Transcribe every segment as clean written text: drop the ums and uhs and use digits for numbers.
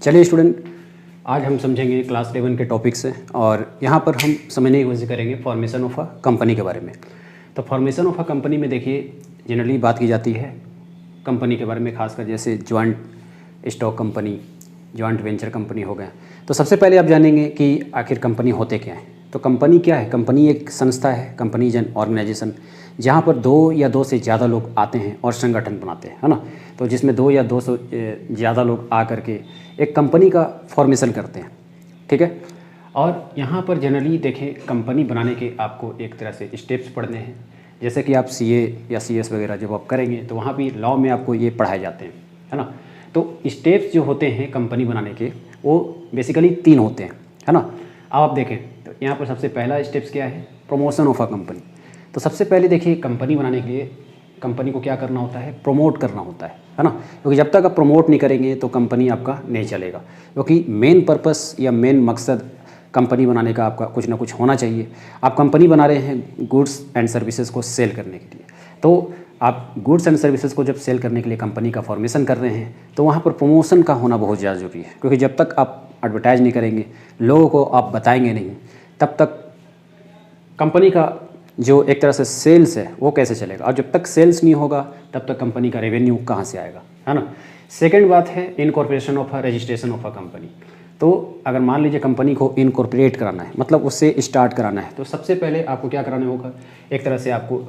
चलिए स्टूडेंट, आज हम समझेंगे क्लास 11 के टॉपिक्स हैं और यहाँ पर हम समझने की कोशिश करेंगे फॉर्मेशन ऑफ अ कंपनी के बारे में। तो फॉर्मेशन ऑफ अ कंपनी में देखिए जनरली बात की जाती है कंपनी के बारे में, खासकर जैसे joint stock company, joint venture company हो गए। तो सबसे पहले आप जानेंगे कि आखिर कंपनी होते क्या हैं। तो कंपनी क्या है? कंपनी एक संस्था है, कंपनी इज एन ऑर्गेनाइजेशन जहाँ पर दो या दो से ज़्यादा लोग आते हैं और संगठन बनाते हैं, है ना। तो जिसमें दो या दो से ज़्यादा लोग आ करके एक कंपनी का फॉर्मेशन करते हैं, ठीक है। और यहाँ पर जनरली देखें, कंपनी बनाने के आपको एक तरह से स्टेप्स पढ़ने हैं। जैसे कि आप CA या CS वगैरह जब आप करेंगे तो वहाँ भी लॉ में आपको ये पढ़ाए जाते हैं, है ना। तो स्टेप्स जो होते हैं कंपनी बनाने के वो बेसिकली 3 होते हैं, है ना। अब आप देखें तो यहाँ पर सबसे पहला स्टेप्स क्या है? Promotion of a company. तो सबसे पहले देखिए कंपनी बनाने के लिए कंपनी को क्या करना होता है? प्रमोट करना होता है ना। क्योंकि जब तक आप प्रमोट नहीं करेंगे तो कंपनी आपका नहीं चलेगा, क्योंकि मेन पर्पस या मेन मकसद कंपनी बनाने का आपका कुछ ना कुछ होना चाहिए। आप कंपनी बना रहे हैं गुड्स एंड सर्विसेज को सेल करने के लिए, तो आप गुड्स एंड सर्विसेज को जब सेल करने के लिए कंपनी का फॉर्मेशन कर रहे हैं तो वहाँ पर प्रमोशन का होना बहुत ज़्यादा ज़रूरी है। क्योंकि जब तक आप एडवर्टाइज नहीं करेंगे, लोगों को आप बताएंगे नहीं, तब तक कंपनी का जो एक तरह से सेल्स है वो कैसे चलेगा। और जब तक सेल्स नहीं होगा तब तक कंपनी का रेवेन्यू कहाँ से आएगा, है ना। सेकेंड बात है incorporation of a registration of a company. तो अगर मान लीजिए कंपनी को इनकॉर्पोरेट कराना है, मतलब उससे स्टार्ट कराना है, तो सबसे पहले आपको क्या कराना होगा? एक तरह से आपको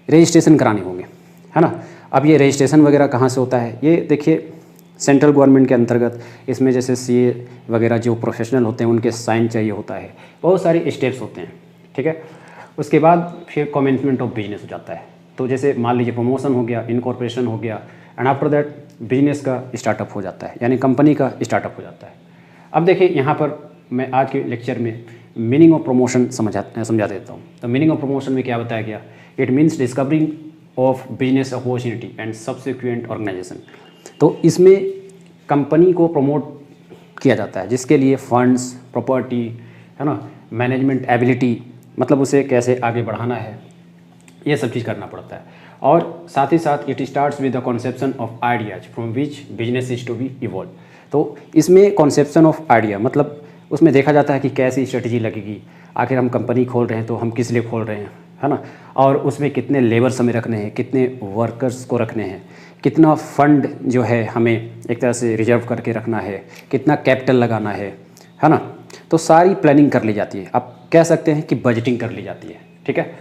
रजिस्ट्रेशन कराने होंगे, है ना। अब ये रजिस्ट्रेशन वगैरह कहाँ से होता है? ये देखिए सेंट्रल गवर्नमेंट के अंतर्गत इसमें जैसे CA वगैरह जो प्रोफेशनल होते हैं उनके साइन चाहिए होता है, बहुत सारे स्टेप्स होते हैं, ठीक है। उसके बाद फिर कमेंसमेंट ऑफ बिजनेस हो जाता है। तो जैसे मान लीजिए प्रमोशन हो गया, इनकॉर्पोरेशन हो गया, एंड आफ्टर दैट बिजनेस का स्टार्टअप हो जाता है, यानी कंपनी का स्टार्टअप हो जाता है। अब देखिए यहाँ पर मैं आज के लेक्चर में मीनिंग ऑफ प्रमोशन समझा देता हूँ। तो मीनिंग ऑफ प्रमोशन में क्या बताया गया? It means discovering of business opportunity and subsequent organisation. तो इसमें कंपनी को प्रमोट किया जाता है जिसके लिए फंड्स, प्रॉपर्टी, है ना, मैनेजमेंट एबिलिटी, मतलब उसे कैसे आगे बढ़ाना है, ये सब चीज़ करना पड़ता है। और साथ ही साथ it starts with the conception of ideas from which business is to be evolve. तो इसमें कॉन्सेप्शन ऑफ आइडिया मतलब उसमें देखा जाता है कि कैसी स्ट्रेटजी लगेगी, आखिर हम कंपनी खोल रहे हैं तो हम किस लिए खोल रहे हैं, है ना। और उसमें कितने लेबर्स हमें रखने हैं, कितने वर्कर्स को रखने हैं, कितना फंड जो है हमें एक तरह से रिजर्व करके रखना है, कितना कैपिटल लगाना है ना। तो सारी प्लानिंग कर ली जाती है, आप कह सकते हैं कि बजटिंग कर ली जाती है, ठीक है।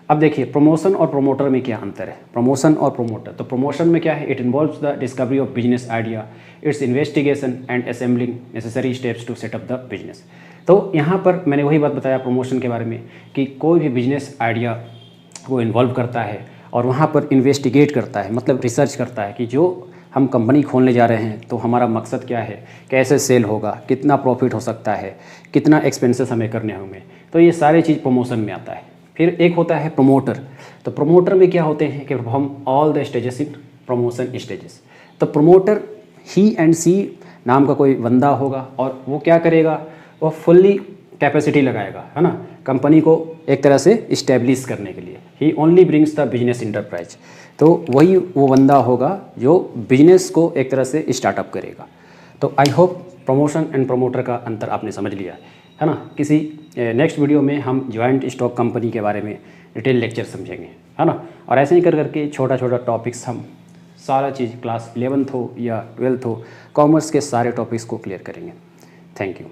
अब देखिए प्रमोशन और प्रोमोटर में क्या अंतर है? प्रमोशन और प्रोमोटर, तो प्रमोशन में क्या है? It involves the discovery of business idea, its investigation and assembling necessary steps to set up the business. तो यहाँ पर मैंने वही बात बताया प्रमोशन के बारे में कि कोई भी बिजनेस आइडिया वो इन्वॉल्व करता है और वहाँ पर इन्वेस्टिगेट करता है, मतलब रिसर्च करता है कि जो हम कंपनी खोलने जा रहे हैं तो हमारा मकसद क्या है, कैसे सेल होगा, कितना प्रॉफिट हो सकता है, कितना एक्सपेंसेस हमें करने होंगे। तो ये सारी चीज़ प्रमोशन में आता है। फिर एक होता है प्रमोटर। तो प्रमोटर में क्या होते हैं कि हम all the stages in promotion stages. तो प्रमोटर ही एंड सी नाम का कोई बंदा होगा और वो क्या करेगा? वो फुल्ली कैपेसिटी लगाएगा, है ना, कंपनी को एक तरह से इस्टेब्लिश करने के लिए। He only brings the business enterprise. तो वही वो बंदा होगा जो बिजनेस को एक तरह से स्टार्टअप करेगा। तो I hope promotion and promoter का अंतर आपने समझ लिया है ना। किसी नेक्स्ट वीडियो में हम जॉइंट स्टॉक कंपनी के बारे में डिटेल लेक्चर समझेंगे, है ना। और ऐसे ही कर करके छोटा छोटा टॉपिक्स हम सारा चीज़ क्लास 11th हो या 12th हो, कॉमर्स के सारे टॉपिक्स को क्लियर करेंगे। Thank you.